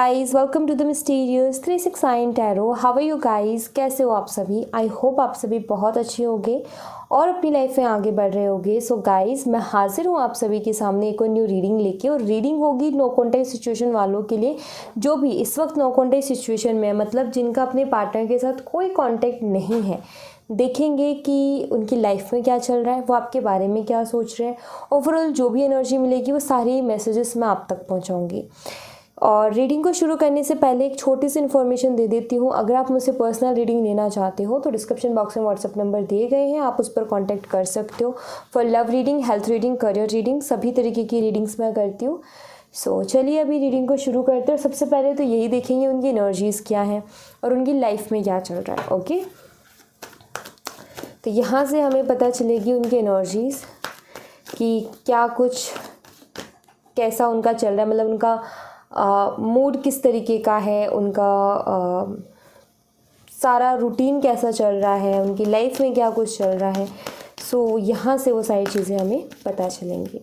Guys, welcome to the mysterious 369 tarot. How are you guys? कैसे हो आप सभी? आई होप आप सभी बहुत अच्छे होंगे और अपनी लाइफ में आगे बढ़ रहे होंगे। सो गाइस, मैं हाजिर हूँ आप सभी के सामने एक और न्यू रीडिंग लेके, और रीडिंग होगी नो कॉन्टेक्ट सिचुएशन वालों के लिए, जो भी इस वक्त नो कॉन्टेक्ट सिचुएशन में है, मतलब जिनका अपने पार्टनर के साथ कोई कॉन्टेक्ट नहीं है। देखेंगे कि उनकी लाइफ में क्या चल रहा है, वो आपके बारे में क्या सोच रहे हैं। ओवरऑल जो भी एनर्जी मिलेगी वो सारी मैसेजेस मैं आप तक पहुँचाऊँगी। और रीडिंग को शुरू करने से पहले एक छोटी सी इन्फॉर्मेशन दे देती हूँ। अगर आप मुझसे पर्सनल रीडिंग लेना चाहते हो तो डिस्क्रिप्शन बॉक्स में व्हाट्सअप नंबर दिए गए हैं, आप उस पर कांटेक्ट कर सकते हो। For love reading, health reading, career reading, सभी तरीके की रीडिंग्स मैं करती हूँ। सो चलिए अभी रीडिंग को शुरू करते हैं। सबसे पहले तो यही देखेंगे उनकी एनर्जीज़ क्या हैं और उनकी लाइफ में क्या चल रहा है। ओके, तो यहाँ से हमें पता चलेगी उनकी एनर्जीज़ कि क्या कुछ कैसा उनका चल रहा है, मतलब उनका मूड किस तरीके का है, उनका सारा रूटीन कैसा चल रहा है, उनकी लाइफ में क्या कुछ चल रहा है। सो यहाँ से वो सारी चीज़ें हमें पता चलेंगी।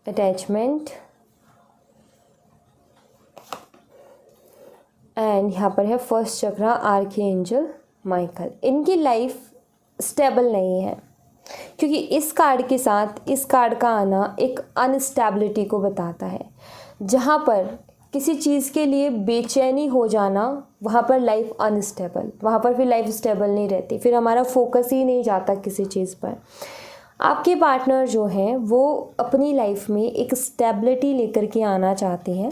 अटैचमेंट, एंड यहाँ पर है फर्स्ट चक्रा आर्कएंजल माइकल। इनकी लाइफ स्टेबल नहीं है, क्योंकि इस कार्ड के साथ इस कार्ड का आना एक अनस्टेबिलिटी को बताता है। जहाँ पर किसी चीज़ के लिए बेचैनी हो जाना, वहाँ पर लाइफ अनस्टेबल, वहाँ पर फिर लाइफ स्टेबल नहीं रहती, फिर हमारा फोकस ही नहीं जाता किसी चीज़ पर। आपके पार्टनर जो हैं वो अपनी लाइफ में एक स्टेबिलिटी लेकर के आना चाहते हैं,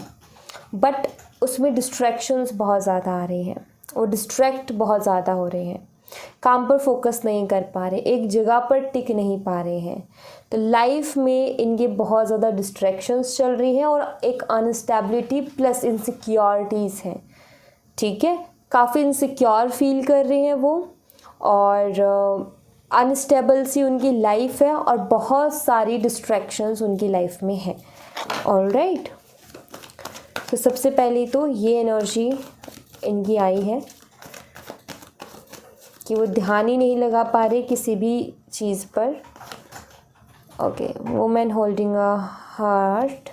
बट उसमें डिस्ट्रैक्शंस बहुत ज़्यादा आ रही हैं और डिस्ट्रैक्ट बहुत ज़्यादा हो रहे हैं, काम पर फोकस नहीं कर पा रहे, एक जगह पर टिक नहीं पा रहे हैं। तो लाइफ में इनके बहुत ज़्यादा डिस्ट्रैक्शंस चल रही हैं और एक अनस्टेबिलिटी प्लस इनसिक्योरिटीज़ हैं। ठीक है, काफ़ी इनसिक्योर फील कर रहे हैं वो, और अनस्टेबल सी उनकी लाइफ है और बहुत सारी डिस्ट्रैक्शंस उनकी लाइफ में है। ऑलराइट, तो सबसे पहले तो ये एनर्जी इनकी आई है कि वो ध्यान ही नहीं लगा पा रहे किसी भी चीज़ पर। Okay, women holding a heart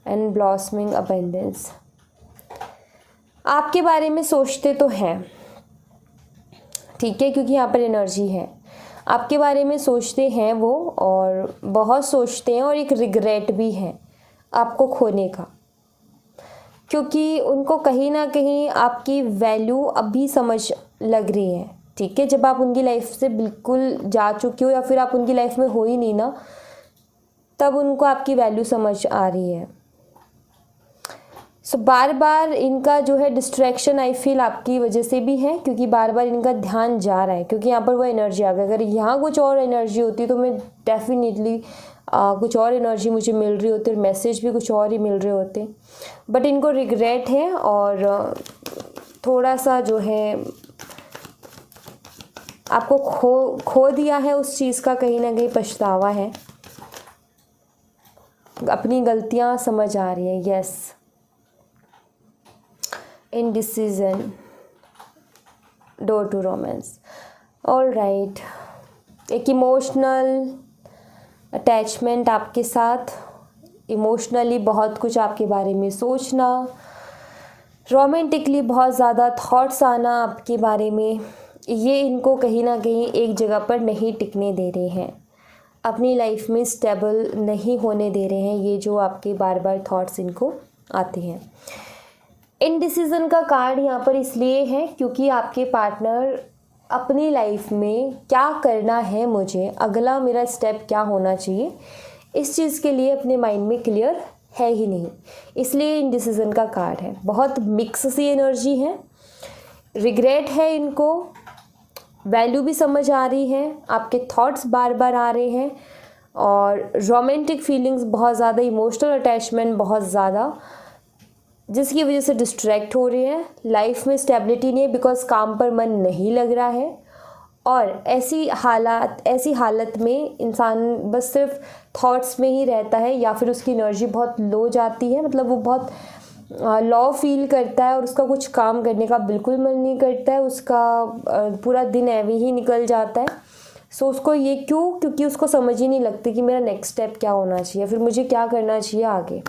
and blossoming abundance. आपके बारे में सोचते तो हैं, ठीक है, क्योंकि यहाँ पर एनर्जी है, आपके बारे में सोचते हैं वो, और बहुत सोचते हैं, और एक रिग्रेट भी है आपको खोने का, क्योंकि उनको कहीं ना कहीं आपकी वैल्यू अभी समझ लग रही है। ठीक है, जब आप उनकी लाइफ से बिल्कुल जा चुके हो या फिर आप उनकी लाइफ में हो ही नहीं ना, तब उनको आपकी वैल्यू समझ आ रही है। सो बार बार इनका जो है डिस्ट्रैक्शन आई फील आपकी वजह से भी है, क्योंकि बार बार इनका ध्यान जा रहा है, क्योंकि यहाँ पर वो एनर्जी आ गई। अगर यहाँ कुछ और एनर्जी होती तो मैं डेफिनेटली कुछ और एनर्जी मुझे मिल रही होती और मैसेज भी कुछ और ही मिल रहे होते, बट इनको रिग्रेट है और थोड़ा सा जो है आपको खो दिया है उस चीज़ का, कहीं ना कहीं पछतावा है, अपनी गलतियाँ समझ आ रही है। Yes, indecision, door to romance. Alright, एक इमोशनल अटैचमेंट आपके साथ, इमोशनली बहुत कुछ आपके बारे में सोचना, रोमांटिकली बहुत ज़्यादा थॉट्स आना आपके बारे में, ये इनको कहीं ना कहीं एक जगह पर नहीं टिकने दे रहे हैं, अपनी लाइफ में स्टेबल नहीं होने दे रहे हैं। ये जो आपके बार बार थॉट्स इनको आते हैं। इनडिसीजन का कार्ड यहाँ पर इसलिए है क्योंकि आपके पार्टनर अपनी लाइफ में क्या करना है, मुझे अगला मेरा स्टेप क्या होना चाहिए, इस चीज़ के लिए अपने माइंड में क्लियर है ही नहीं, इसलिए इनडिसीजन का कार्ड है। बहुत मिक्स सी एनर्जी है, रिग्रेट है इनको, वैल्यू भी समझ आ रही है, आपके थॉट्स बार बार आ रहे हैं, और रोमांटिक फीलिंग्स बहुत ज़्यादा, इमोशनल अटैचमेंट बहुत ज़्यादा, जिसकी वजह से डिस्ट्रैक्ट हो रही है। लाइफ में स्टेबिलिटी नहीं है, बिकॉज काम पर मन नहीं लग रहा है, और ऐसी हालत में इंसान बस सिर्फ थॉट्स में ही रहता है, या फिर उसकी एनर्जी बहुत लो जाती है, मतलब वो बहुत लॉ फील करता है और उसका कुछ काम करने का बिल्कुल मन नहीं करता है, उसका पूरा दिन ऐवे ही निकल जाता है। सो उसको ये क्योंकि उसको समझ ही नहीं लगती कि मेरा नेक्स्ट स्टेप क्या होना चाहिए, फिर मुझे क्या करना चाहिए आगे,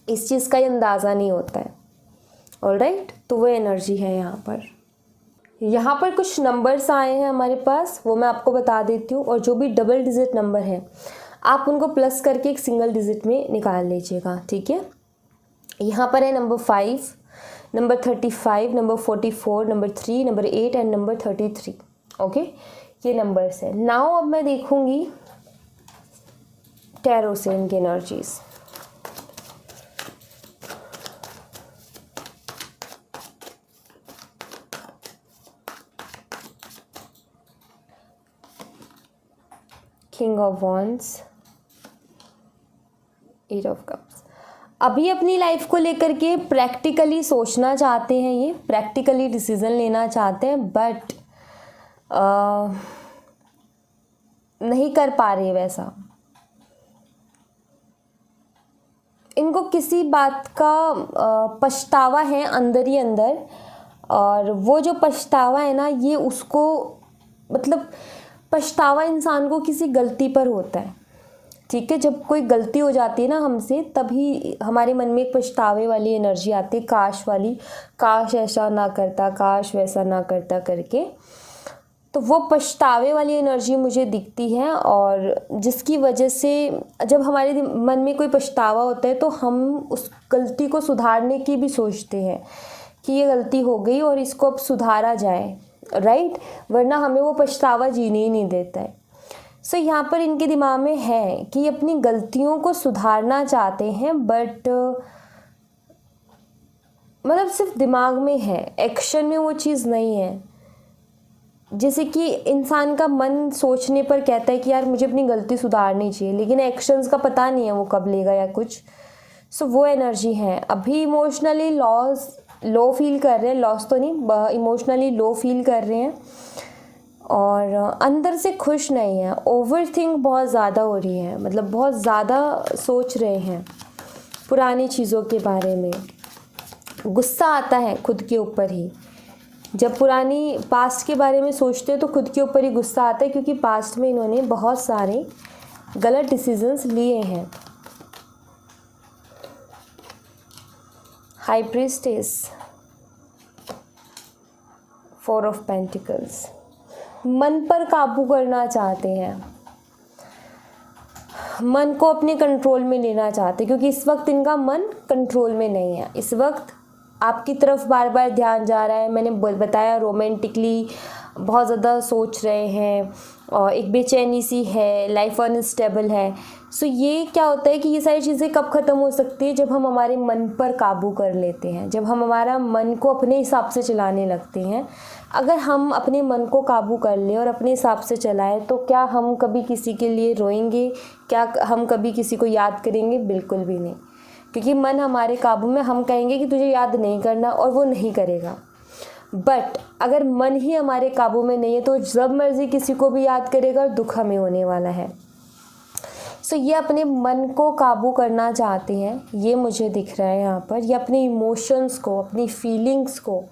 इस चीज़ का ही अंदाज़ा नहीं होता है। ऑलराइट, तो वो एनर्जी है यहाँ पर। यहाँ पर कुछ नंबर्स आए हैं हमारे पास, वो मैं आपको बता देती हूँ। और जो भी डबल डिजिट नंबर है आप उनको प्लस करके एक सिंगल डिजिट में निकाल लीजिएगा, ठीक है। यहाँ पर है number 5, number 35, number 44, number 3, number 8 and number 33। Okay, ये नंबर्स है। नाउ अब मैं देखूँगी टैरो से इनकी energies. King of wands, 8 of cups. अभी अपनी लाइफ को लेकर के प्रैक्टिकली सोचना चाहते हैं, ये प्रैक्टिकली डिसीजन लेना चाहते हैं, बट नहीं कर पा रहे वैसा। इनको किसी बात का पछतावा है अंदर ही अंदर, और वो जो पछतावा है ना, ये उसको मतलब पछतावा इंसान को किसी गलती पर होता है, ठीक है। जब कोई गलती हो जाती है ना हमसे, तभी हमारे मन में एक पछतावे वाली एनर्जी आती है, काश वाली, काश ऐसा ना करता, काश वैसा ना करता करके। तो वो पछतावे वाली एनर्जी मुझे दिखती है, और जिसकी वजह से जब हमारे मन में कोई पछतावा होता है तो हम उस गलती को सुधारने की भी सोचते हैं कि ये गलती हो गई और इसको अब सुधारा जाए, राइट, वरना हमें वो पछतावा जीने ही नहीं देता है। सो यहाँ पर इनके दिमाग में है कि ये अपनी गलतियों को सुधारना चाहते हैं, बट मतलब सिर्फ दिमाग में है, एक्शन में वो चीज़ नहीं है। जैसे कि इंसान का मन सोचने पर कहता है कि यार मुझे अपनी गलती सुधारनी चाहिए, लेकिन एक्शंस का पता नहीं है वो कब लेगा या कुछ। सो वो एनर्जी है। अभी इमोशनली लो फील कर रहे हैं, लॉस तो नहीं, इमोशनली लो फील कर रहे हैं, और अंदर से खुश नहीं है। ओवर थिंक बहुत ज़्यादा हो रही है, मतलब बहुत ज़्यादा सोच रहे हैं पुरानी चीज़ों के बारे में। गुस्सा आता है खुद के ऊपर ही, जब पुरानी पास्ट के बारे में सोचते हैं तो खुद के ऊपर ही गुस्सा आता है, क्योंकि पास्ट में इन्होंने बहुत सारे गलत डिसीजंस लिए हैं। हाई प्रीस्टेस, 4 ऑफ पेंटिकल्स, मन पर काबू करना चाहते हैं, मन को अपने कंट्रोल में लेना चाहते हैं, क्योंकि इस वक्त इनका मन कंट्रोल में नहीं है। इस वक्त आपकी तरफ बार बार ध्यान जा रहा है। मैंने बताया रोमांटिकली बहुत ज़्यादा सोच रहे हैं, और एक बेचैनी सी है, लाइफ अनस्टेबल है। सो ये क्या होता है कि ये सारी चीज़ें कब ख़त्म हो सकती है, जब हम हमारे मन पर काबू कर लेते हैं, जब हम हमारा मन को अपने हिसाब से चलाने लगते हैं। अगर हम अपने मन को काबू कर लें और अपने हिसाब से चलाएं, तो क्या हम कभी किसी के लिए रोएंगे? क्या हम कभी किसी को याद करेंगे? बिल्कुल भी नहीं, क्योंकि मन हमारे काबू में। हम कहेंगे कि तुझे याद नहीं करना, और वो नहीं करेगा। बट अगर मन ही हमारे काबू में नहीं है तो जब मर्जी किसी को भी याद करेगा और दुख हमें होने वाला है। सो ये अपने मन को काबू करना चाहते हैं, ये मुझे दिख रहा है यहाँ पर। ये अपने इमोशंस को, अपनी फीलिंग्स को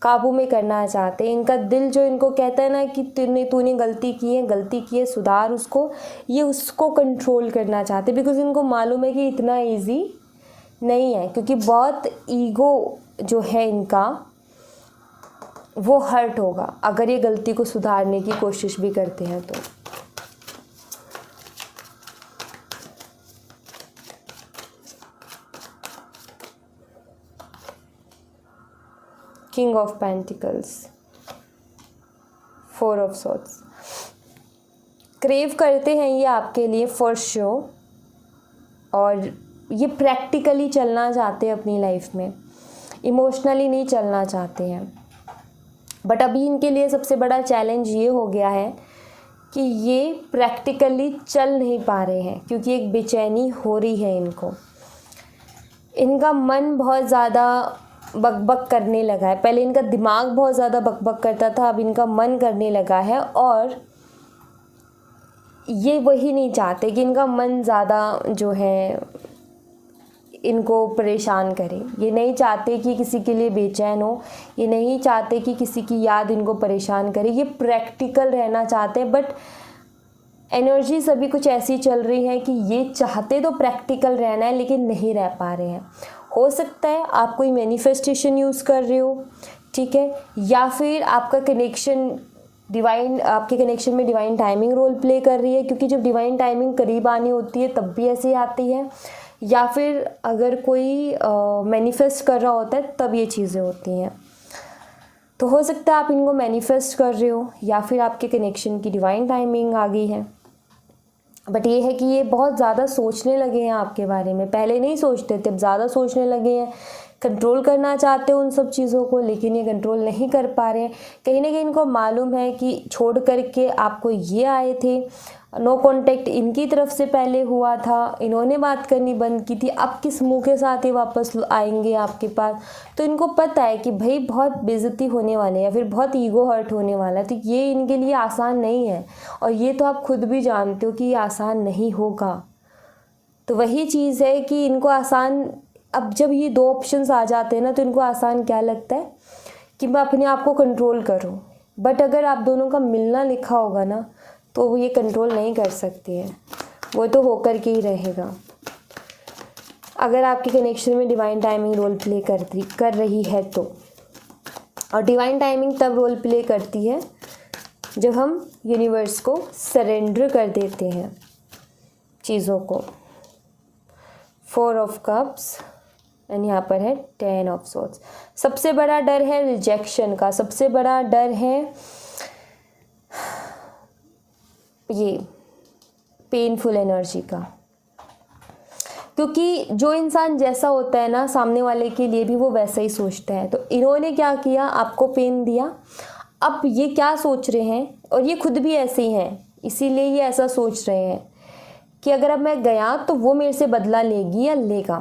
काबू में करना चाहते हैं। इनका दिल जो इनको कहता है ना कि तूने गलती की है, सुधार उसको, ये उसको कंट्रोल करना चाहते हैं, बिकॉज इनको मालूम है कि इतना ईजी नहीं है, क्योंकि बहुत ईगो जो है इनका वो हर्ट होगा अगर ये गलती को सुधारने की कोशिश भी करते हैं तो। King of pentacles, 4 of swords. Crave करते हैं ये आपके लिए फॉर श्योर, और ये प्रैक्टिकली चलना चाहते हैं अपनी लाइफ में, इमोशनली नहीं चलना चाहते हैं। बट अभी इनके लिए सबसे बड़ा चैलेंज ये हो गया है कि ये प्रैक्टिकली चल नहीं पा रहे हैं, क्योंकि एक बेचैनी हो रही है इनको। इनका मन बहुत ज़्यादा बकबक करने लगा है। पहले इनका दिमाग बहुत ज़्यादा बकबक करता था, अब इनका मन करने लगा है, और ये वही नहीं चाहते कि इनका मन ज़्यादा जो है इनको परेशान करे, ये नहीं चाहते कि किसी के लिए बेचैन हो, ये नहीं चाहते कि किसी की याद इनको परेशान करे, ये प्रैक्टिकल रहना चाहते हैं। बट एनर्जी सभी कुछ ऐसी चल रही है कि ये चाहते तो प्रैक्टिकल रहना है लेकिन नहीं रह पा रहे हैं। हो सकता है आप कोई मैनिफेस्टेशन यूज़ कर रहे हो, ठीक है, या फिर आपका कनेक्शन डिवाइन, आपके कनेक्शन में डिवाइन टाइमिंग रोल प्ले कर रही है, क्योंकि जब डिवाइन टाइमिंग करीब आनी होती है तब भी ऐसे आती है, या फिर अगर कोई मैनिफेस्ट कर रहा होता है तब ये चीज़ें होती हैं। तो हो सकता है आप इनको मैनिफेस्ट कर रहे हो या फिर आपके कनेक्शन की डिवाइन टाइमिंग आ गई है। बट ये है कि ये बहुत ज़्यादा सोचने लगे हैं आपके बारे में, पहले नहीं सोचते थे, अब ज़्यादा सोचने लगे हैं, कंट्रोल करना चाहते हो उन सब चीज़ों को, लेकिन ये कंट्रोल नहीं कर पा रहे हैं। कहीं ना कहीं इनको मालूम है कि छोड़ करके आपको ये आए थे, नो कांटेक्ट इनकी तरफ से पहले हुआ था, इन्होंने बात करनी बंद की थी, अब किस मुंह के साथ ही वापस आएंगे आपके पास। तो इनको पता है कि भाई बहुत बेइज्जती होने वाले है या फिर बहुत ईगो हर्ट होने वाला है, तो ये इनके लिए आसान नहीं है, और ये तो आप खुद भी जानते हो कि ये आसान नहीं होगा। तो वही चीज़ है कि इनको आसान, अब जब ये दो ऑप्शंस आ जाते हैं ना, तो इनको आसान क्या लगता है कि मैं अपने आप को कंट्रोल करूं। बट अगर आप दोनों का मिलना लिखा होगा ना, तो वो ये कंट्रोल नहीं कर सकती है, वो तो होकर के ही रहेगा। अगर आपके कनेक्शन में डिवाइन टाइमिंग रोल प्ले कर रही है तो, और डिवाइन टाइमिंग तब रोल प्ले करती है जब हम यूनिवर्स को सरेंडर कर देते हैं चीज़ों को। 4 ऑफ कप्स एंड यहाँ पर है 10 ऑफ सोर्ड्स। सबसे बड़ा डर है रिजेक्शन का, सबसे बड़ा डर है ये पेनफुल एनर्जी का, क्योंकि जो इंसान जैसा होता है ना, सामने वाले के लिए भी वो वैसा ही सोचता है। तो इन्होंने क्या किया, आपको पेन दिया, अब ये क्या सोच रहे हैं, और ये खुद भी ऐसे ही हैं, इसीलिए ये ऐसा सोच रहे हैं कि अगर अब मैं गया तो वो मेरे से बदला लेगी या लेगा,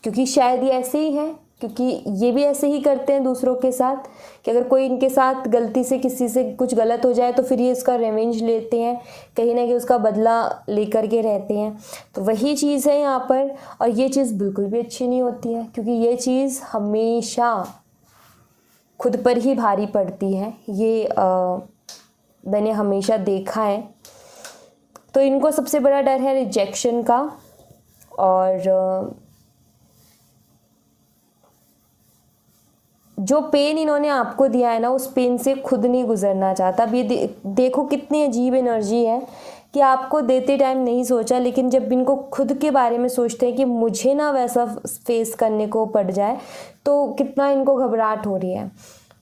क्योंकि शायद ये ऐसे ही हैं, क्योंकि ये भी ऐसे ही करते हैं दूसरों के साथ कि अगर कोई इनके साथ गलती से किसी से कुछ गलत हो जाए तो फिर ये इसका रिवेंज लेते हैं, कहीं ना कहीं उसका बदला लेकर के रहते हैं। तो वही चीज़ है यहाँ पर, और ये चीज़ बिल्कुल भी अच्छी नहीं होती है, क्योंकि ये चीज़ हमेशा खुद पर ही भारी पड़ती है, ये मैंने हमेशा देखा है। तो इनको सबसे बड़ा डर है रिजेक्शन का, और जो पेन इन्होंने आपको दिया है ना, उस पेन से खुद नहीं गुजरना चाहता। अब ये देखो कितनी अजीब एनर्जी है कि आपको देते टाइम नहीं सोचा, लेकिन जब इनको खुद के बारे में सोचते हैं कि मुझे ना वैसा फेस करने को पड़ जाए, तो कितना इनको घबराहट हो रही है।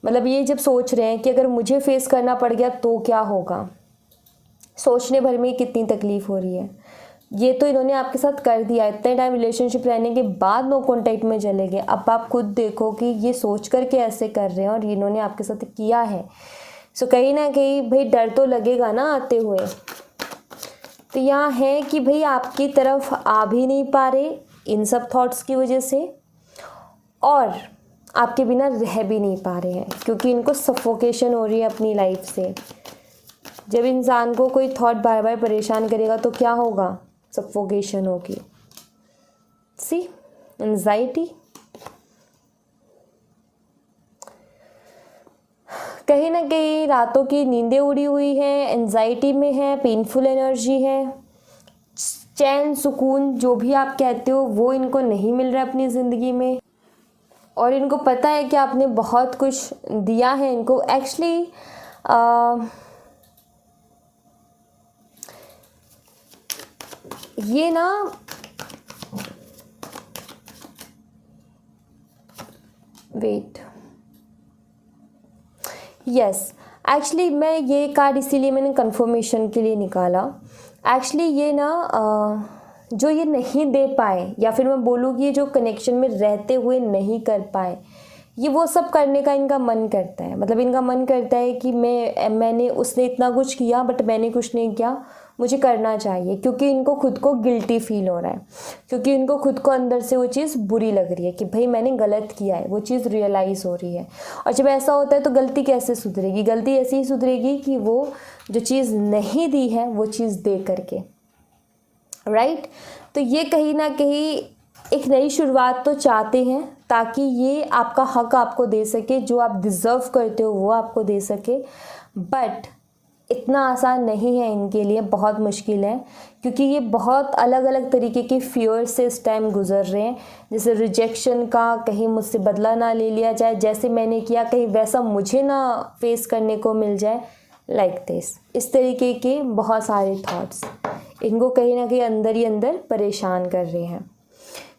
मतलब ये जब सोच रहे हैं कि अगर मुझे फेस करना पड़ गया तो क्या होगा, सोचने भर में कितनी तकलीफ़ हो रही है। ये तो इन्होंने आपके साथ कर दिया, इतने टाइम रिलेशनशिप रहने के बाद नो कांटेक्ट में चले गए। अब आप खुद देखो कि ये सोच करके ऐसे कर रहे हैं और इन्होंने आपके साथ किया है। सो कहीं ना कहीं भाई डर तो लगेगा ना आते हुए। तो यहाँ है कि भाई आपकी तरफ आ भी नहीं पा रहे इन सब थॉट्स की वजह से, और आपके बिना रह भी नहीं पा रहे हैं, क्योंकि इनको सफोकेशन हो रही है अपनी लाइफ से। जब इंसान को कोई थॉट बार बार परेशान करेगा तो क्या होगा, सफोकेशन होगी। सी एंजाइटी, कहीं ना कहीं रातों की नींदें उड़ी हुई है, एंजाइटी में है, पेनफुल एनर्जी है, चैन सुकून जो भी आप कहते हो वो इनको नहीं मिल रहा अपनी ज़िंदगी में। और इनको पता है कि आपने बहुत कुछ दिया है इनको। एक्चुअली ये ना वेट, यस, एक्चुअली मैं ये कार्ड इसीलिए मैंने कंफर्मेशन के लिए निकाला। एक्चुअली ये ना जो ये नहीं दे पाए, या फिर मैं बोलूँगी ये जो कनेक्शन में रहते हुए नहीं कर पाए, ये वो सब करने का इनका मन करता है। मतलब इनका मन करता है कि मैंने उसने इतना कुछ किया बट मैंने कुछ नहीं किया, मुझे करना चाहिए, क्योंकि इनको खुद को गिल्टी फील हो रहा है, क्योंकि इनको खुद को अंदर से वो चीज़ बुरी लग रही है कि भाई मैंने गलत किया है, वो चीज़ रियलाइज़ हो रही है। और जब ऐसा होता है तो गलती कैसे सुधरेगी, गलती ऐसे ही सुधरेगी कि वो जो चीज़ नहीं दी है वो चीज़ दे करके, राइट। तो ये कहीं ना कहीं एक नई शुरुआत तो चाहते हैं ताकि ये आपका हक आपको दे सके, जो आप डिज़र्व करते हो वो आपको दे सके, बट इतना आसान नहीं है इनके लिए, बहुत मुश्किल है, क्योंकि ये बहुत अलग अलग तरीके के फियर से इस टाइम गुजर रहे हैं। जैसे रिजेक्शन का, कहीं मुझसे बदला ना ले लिया जाए, जैसे मैंने किया कहीं वैसा मुझे ना फेस करने को मिल जाए, लाइक दिस, इस तरीके के बहुत सारे थॉट्स इनको कहीं ना कहीं अंदर ही अंदर परेशान कर रहे हैं।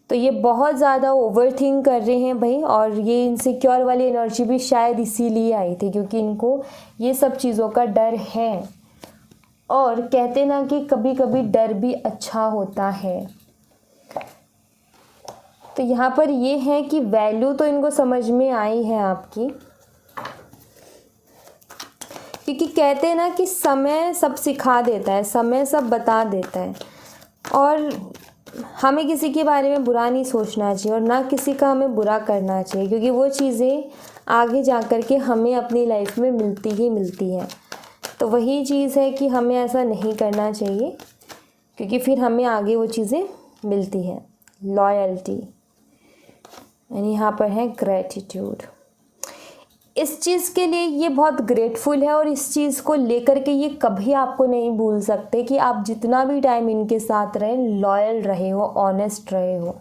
तो ये बहुत ज़्यादा ओवर थिंक कर रहे हैं भाई, और ये इनसिक्योर वाली एनर्जी भी शायद इसीलिए आई थी क्योंकि इनको ये सब चीज़ों का डर है। और कहते ना कि कभी कभी डर भी अच्छा होता है। तो यहाँ पर ये है कि वैल्यू तो इनको समझ में आई है आपकी, क्योंकि कहते हैं ना कि समय सब सिखा देता है, समय सब बता देता है, और हमें किसी के बारे में बुरा नहीं सोचना चाहिए और ना किसी का हमें बुरा करना चाहिए, क्योंकि वो चीज़ें आगे जा कर के हमें अपनी लाइफ में मिलती ही मिलती हैं। तो वही चीज़ है कि हमें ऐसा नहीं करना चाहिए, क्योंकि फिर हमें आगे वो चीज़ें मिलती हैं। लॉयल्टी, यानी यहाँ पर है ग्रेटिट्यूड। इस चीज़ के लिए ये बहुत ग्रेटफुल है, और इस चीज़ को लेकर के ये कभी आपको नहीं भूल सकते कि आप जितना भी टाइम इनके साथ रहे, लॉयल रहे हो, ऑनेस्ट रहे हो,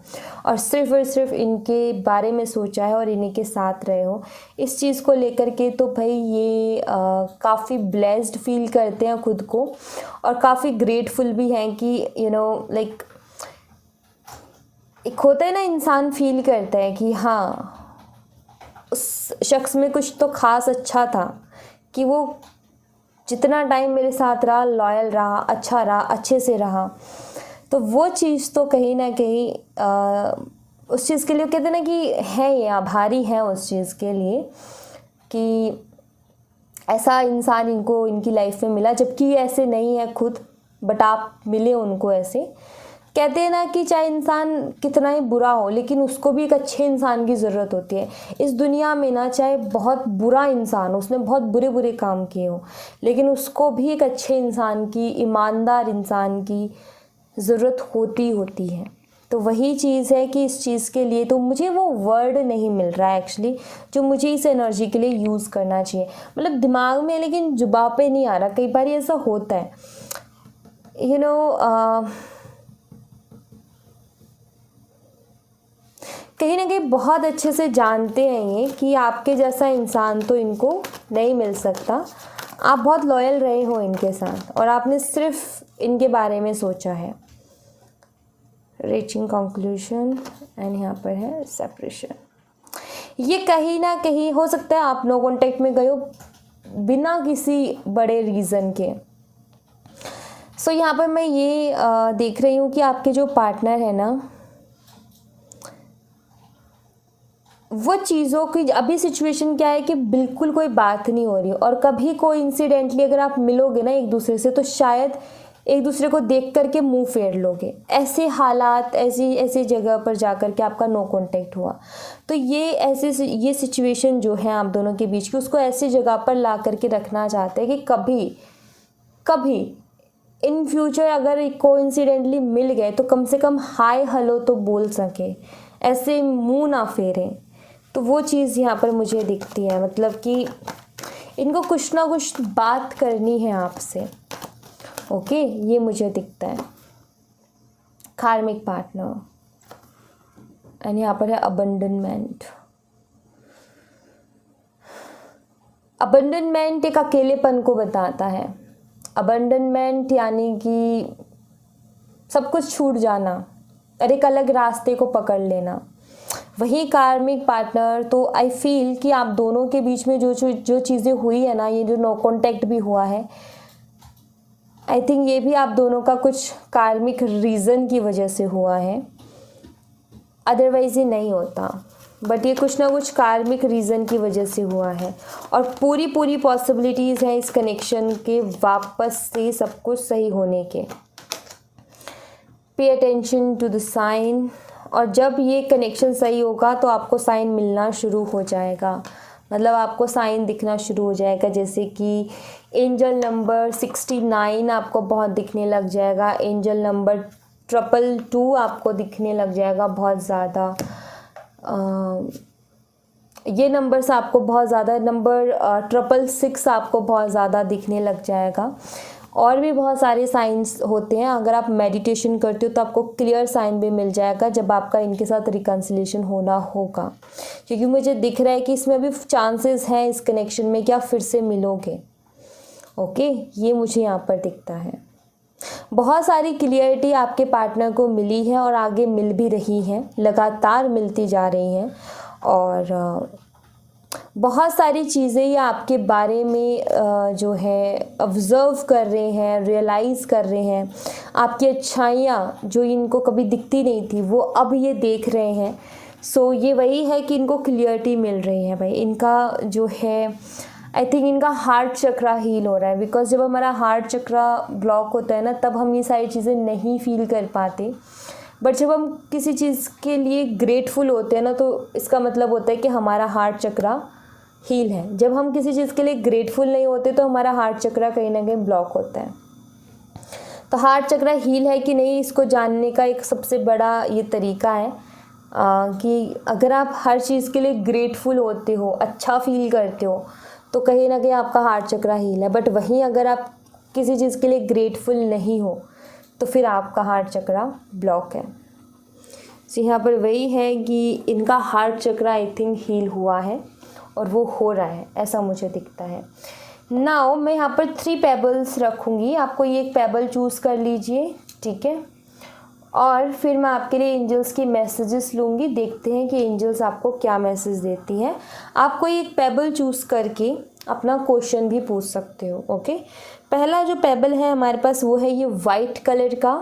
और सिर्फ इनके बारे में सोचा है और इन्हीं के साथ रहे हो। इस चीज़ को लेकर के तो भाई ये काफ़ी ब्लेस्ड फील करते हैं खुद को, और काफ़ी ग्रेटफुल भी हैं कि लाइक एक होता है ना, इंसान फील करता है कि हाँ उस शख्स में कुछ तो ख़ास अच्छा था कि वो जितना टाइम मेरे साथ रहा, लॉयल रहा, अच्छा रहा, अच्छे से रहा। तो वो चीज़ तो कहीं ना कहीं उस चीज़ के लिए कहते हैं ना कि है, ये आभारी है उस चीज़ के लिए कि ऐसा इंसान इनको इनकी लाइफ में मिला, जबकि ये ऐसे नहीं है खुद, बट आप मिले उनको ऐसे। कहते हैं ना कि चाहे इंसान कितना ही बुरा हो, लेकिन उसको भी एक अच्छे इंसान की ज़रूरत होती है इस दुनिया में ना। चाहे बहुत बुरा इंसान हो, उसने बहुत बुरे बुरे काम किए हो, लेकिन उसको भी एक अच्छे इंसान की, ईमानदार इंसान की ज़रूरत होती है। तो वही चीज़ है कि इस चीज़ के लिए तो मुझे वो वर्ड नहीं मिल रहा है एक्चुअली, जो मुझे इस एनर्जी के लिए यूज़ करना चाहिए। मतलब दिमाग में, लेकिन जुबान पे नहीं आ रहा। कई बार ऐसा होता है, कहीं ना कहीं बहुत अच्छे से जानते हैं ये कि आपके जैसा इंसान तो इनको नहीं मिल सकता। आप बहुत लॉयल रहे हो इनके साथ, और आपने सिर्फ इनके बारे में सोचा है। रीचिंग कंक्लूजन, एंड यहाँ पर है सेपरेशन। ये कहीं ना कहीं हो सकता है आप नो कॉन्टेक्ट में गए हो बिना किसी बड़े रीज़न के। सो यहाँ पर मैं ये देख रही हूँ कि आपके जो पार्टनर है ना, वो चीज़ों की अभी सिचुएशन क्या है कि बिल्कुल कोई बात नहीं हो रही, और कभी कोई इंसिडेंटली अगर आप मिलोगे ना एक दूसरे से, तो शायद एक दूसरे को देख करके मुंह फेर लोगे। ऐसे हालात, ऐसी जगह पर जा कर के आपका नो कांटेक्ट हुआ, तो ये सिचुएशन जो है आप दोनों के बीच की, उसको ऐसी जगह पर ला करके रखना चाहते हैं कि कभी इन फ्यूचर अगर कोइंसिडेंटली मिल गए तो कम से कम हाय हेलो तो बोल सके, ऐसे मुंह ना फेरें। तो वो चीज़ यहाँ पर मुझे दिखती है, मतलब कि इनको कुछ ना कुछ बात करनी है आपसे। ओके, ये मुझे दिखता है। कार्मिक पार्टनर, एंड यहाँ पर है अबंडनमेंट। अबंडनमेंट एक अकेलेपन को बताता है। अबंडनमेंट यानी कि सब कुछ छूट जाना और एक अलग रास्ते को पकड़ लेना। वही कार्मिक पार्टनर, तो आई फील कि आप दोनों के बीच में जो चीज़ें हुई है ना, ये जो नो कॉन्टेक्ट भी हुआ है, आई थिंक ये भी आप दोनों का कुछ कार्मिक रीज़न की वजह से हुआ है, अदरवाइज ये नहीं होता। बट ये कुछ ना कुछ कार्मिक रीज़न की वजह से हुआ है, और पूरी पॉसिबिलिटीज़ हैं इस कनेक्शन के वापस से सब कुछ सही होने के। Pay attention to the sign, और जब ये कनेक्शन सही होगा तो आपको साइन मिलना शुरू हो जाएगा, मतलब आपको साइन दिखना शुरू हो जाएगा। जैसे कि एंजल नंबर 69 आपको बहुत दिखने लग जाएगा, एंजल नंबर 222 आपको दिखने लग जाएगा बहुत ज़्यादा। ये नंबर्स आपको बहुत ज़्यादा, नंबर 666 आपको बहुत ज़्यादा दिखने लग जाएगा। और भी बहुत सारे साइंस होते हैं, अगर आप मेडिटेशन करते हो तो आपको क्लियर साइन भी मिल जाएगा जब आपका इनके साथ रिकन्सिलेशन होना होगा, क्योंकि मुझे दिख रहा है कि इसमें अभी चांसेस हैं इस कनेक्शन में कि आप फिर से मिलोगे। ओके, ये मुझे यहाँ पर दिखता है। बहुत सारी क्लियरिटी आपके पार्टनर को मिली है और आगे मिल भी रही है, लगातार मिलती जा रही हैं। और बहुत सारी चीज़ें ये आपके बारे में जो है ऑब्ज़र्व कर रहे हैं, रियलाइज़ कर रहे हैं। आपकी अच्छाइयाँ जो इनको कभी दिखती नहीं थी वो अब ये देख रहे हैं। सो ये वही है कि इनको क्लियरिटी मिल रही है भाई। इनका जो है आई थिंक इनका हार्ट चक्रा हील हो रहा है, बिकॉज जब हमारा हार्ट चक्रा ब्लॉक होता है ना, तब हम ये सारी चीज़ें नहीं फील कर पाते। बट जब हम किसी चीज़ के लिए ग्रेटफुल होते हैं ना, तो इसका मतलब होता है कि हमारा हार्ट चक्रा हील है। जब हम किसी चीज़ के लिए ग्रेटफुल नहीं होते तो हमारा हार्ट चक्रा कहीं ना कहीं ब्लॉक होता है। तो हार्ट चक्रा हील है कि नहीं, इसको जानने का एक सबसे बड़ा ये तरीका है कि अगर आप हर चीज़ के लिए ग्रेटफुल होते हो, अच्छा फील करते हो, तो कहीं ना कहीं आपका हार्ट चक्रा हील है। बट वहीं अगर आप किसी चीज़ के लिए ग्रेटफुल नहीं हो तो फिर आपका हार्ट चक्रा ब्लॉक है। तो यहाँ पर वही है कि इनका heart chakra I think heal हुआ है और वो हो रहा है, ऐसा मुझे दिखता है। नाउ मैं यहाँ पर 3 पेबल्स रखूँगी, आपको ये एक पेबल चूज़ कर लीजिए, ठीक है। और फिर मैं आपके लिए एंजल्स की मैसेजेस लूँगी, देखते हैं कि एंजल्स आपको क्या मैसेज देती हैं। आपको एक पेबल चूज़ करके अपना क्वेश्चन भी पूछ सकते हो। ओके, पहला जो पेबल है हमारे पास वो है ये वाइट कलर का,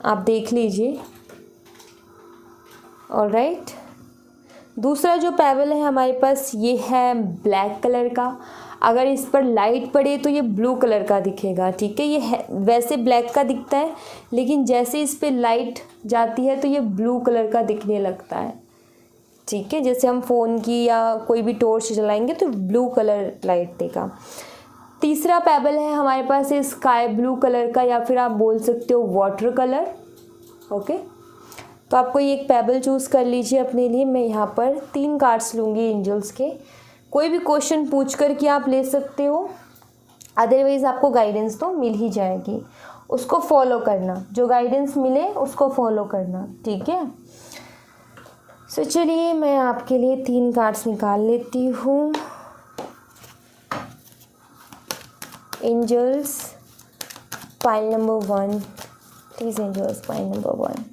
आप देख लीजिए। ऑलराइट, दूसरा जो पेबल है हमारे पास ये है ब्लैक कलर का। अगर इस पर लाइट पड़े तो ये ब्लू कलर का दिखेगा, ठीक है। ये वैसे ब्लैक का दिखता है, लेकिन जैसे इस पर लाइट जाती है तो ये ब्लू कलर का दिखने लगता है, ठीक है। जैसे हम फ़ोन की या कोई भी टॉर्च जलाएंगे तो ब्लू कलर लाइट देगा। तीसरा पेबल है हमारे पास ये स्काई ब्लू कलर का, या फिर आप बोल सकते हो वाटर कलर। ओके, तो आपको ये एक पेबल चूज़ कर लीजिए अपने लिए। मैं यहाँ पर 3 कार्ड्स लूँगी एंजल्स के। कोई भी क्वेश्चन पूछ कर के आप ले सकते हो, अदरवाइज़ आपको गाइडेंस तो मिल ही जाएगी, उसको फॉलो करना, जो गाइडेंस मिले उसको फॉलो करना, ठीक है। सो चलिए मैं आपके लिए 3 कार्ड्स निकाल लेती हूँ। Angels pile number 1, please angels pile number 1,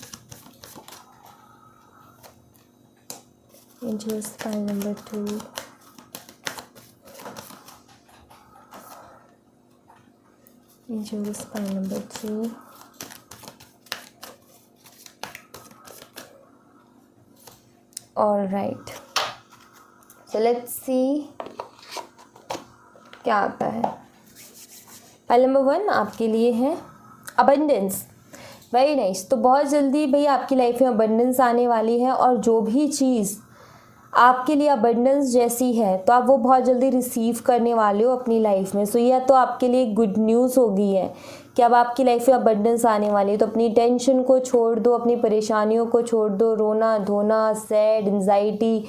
angels pile number 2, angels pile number 3, alright, so let's see क्या आता है। पाइल नंबर 1 आपके लिए है अबंडेंस, वेरी नाइस। तो बहुत जल्दी भाई आपकी लाइफ में अबंडेंस आने वाली है, और जो भी चीज़ आपके लिए अबंडेंस जैसी है तो आप वो बहुत जल्दी रिसीव करने वाले हो अपनी लाइफ में। सो यह तो आपके लिए गुड न्यूज़ हो गई है कि अब आपकी लाइफ में अबंडेंस आने वाली है। तो अपनी टेंशन को छोड़ दो, अपनी परेशानियों को छोड़ दो, रोना धोना, सैड, एंजाइटी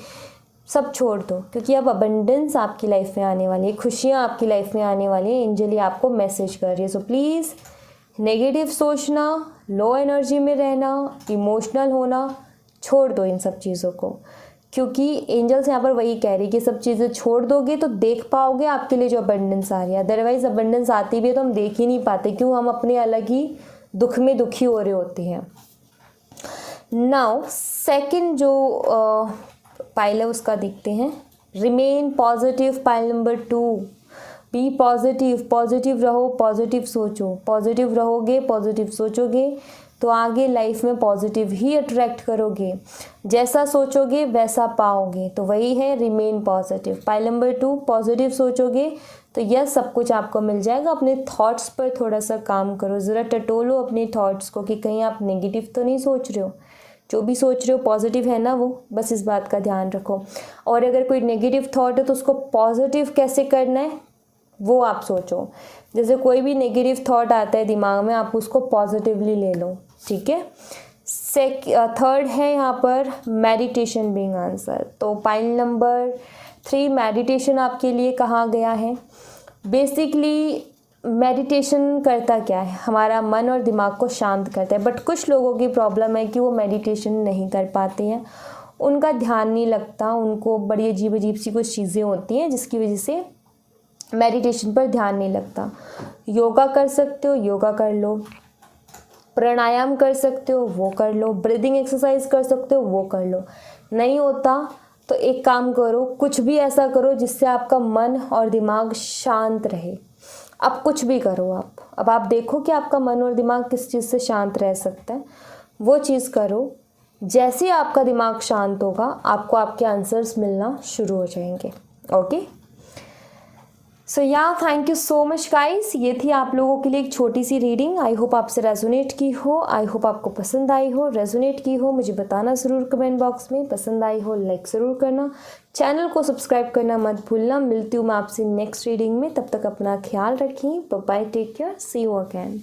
सब छोड़ दो, क्योंकि अब अबंडेंस आपकी लाइफ में आने वाली है, खुशियाँ आपकी लाइफ में आने वाली है। एंजल आपको मैसेज कर रही है। सो प्लीज़ नेगेटिव सोचना, लो एनर्जी में रहना, इमोशनल होना छोड़ दो इन सब चीज़ों को, क्योंकि एंजल्स यहाँ पर वही कह रही है कि सब चीज़ें छोड़ दोगे तो देख पाओगे आपके लिए जो अबंडेंस आ रही है। अदरवाइज़ अबंडेंस आती भी है तो हम देख ही नहीं पाते, क्यों, हम अपने अलग ही दुख में दुखी हो रहे होते हैं। नाउ सेकंड जो पाइल है उसका देखते हैं, remain positive pile number 2, be positive, positive रहो, पॉजिटिव सोचो, पॉजिटिव रहोगे, पॉजिटिव सोचोगे तो आगे लाइफ में पॉजिटिव ही अट्रैक्ट करोगे, जैसा सोचोगे वैसा पाओगे। तो वही है remain positive. Pile number 2 positive सोचोगे तो यह सब कुछ आपको मिल जाएगा। अपने थॉट्स पर थोड़ा सा काम करो, ज़रा टटोलो अपने थॉट्स को कि कहीं आप नेगेटिव तो नहीं सोच रहे हो, जो भी सोच रहे हो पॉजिटिव है ना वो, बस इस बात का ध्यान रखो। और अगर कोई नेगेटिव थॉट है तो उसको पॉजिटिव कैसे करना है वो आप सोचो। जैसे कोई भी नेगेटिव थॉट आता है दिमाग में, आप उसको पॉजिटिवली ले लो, ठीक है। थर्ड है यहाँ पर मेडिटेशन बीइंग आंसर। तो पॉइंट नंबर 3 मेडिटेशन आपके लिए कहा गया है। बेसिकली मेडिटेशन करता क्या है, हमारा मन और दिमाग को शांत करता है। बट कुछ लोगों की प्रॉब्लम है कि वो मेडिटेशन नहीं कर पाते हैं, उनका ध्यान नहीं लगता, उनको बड़ी अजीब अजीब सी कुछ चीज़ें होती हैं जिसकी वजह से मेडिटेशन पर ध्यान नहीं लगता। योगा कर सकते हो, योगा कर लो, प्राणायाम कर सकते हो, वो कर लो, ब्रीदिंग एक्सरसाइज कर सकते हो, वो कर लो। नहीं होता तो एक काम करो, कुछ भी ऐसा करो जिससे आपका मन और दिमाग शांत रहे। अब कुछ भी करो आप, अब आप देखो कि आपका मन और दिमाग किस चीज़ से शांत रह सकता है, वो चीज़ करो। जैसे ही आपका दिमाग शांत होगा आपको आपके आंसर्स मिलना शुरू हो जाएंगे। Okay, so thank you so much guys. ये थी आप लोगों के लिए एक छोटी सी रीडिंग। आई होप आपसे रेजोनेट की हो, आई होप आपको पसंद आई हो। रेजोनेट की हो मुझे बताना ज़रूर कमेंट बॉक्स में, पसंद आई हो लाइक ज़रूर करना, चैनल को सब्सक्राइब करना मत भूलना। मिलती हूँ मैं आपसे नेक्स्ट रीडिंग में, तब तक अपना ख्याल रखिए। Bye, take care, see you again.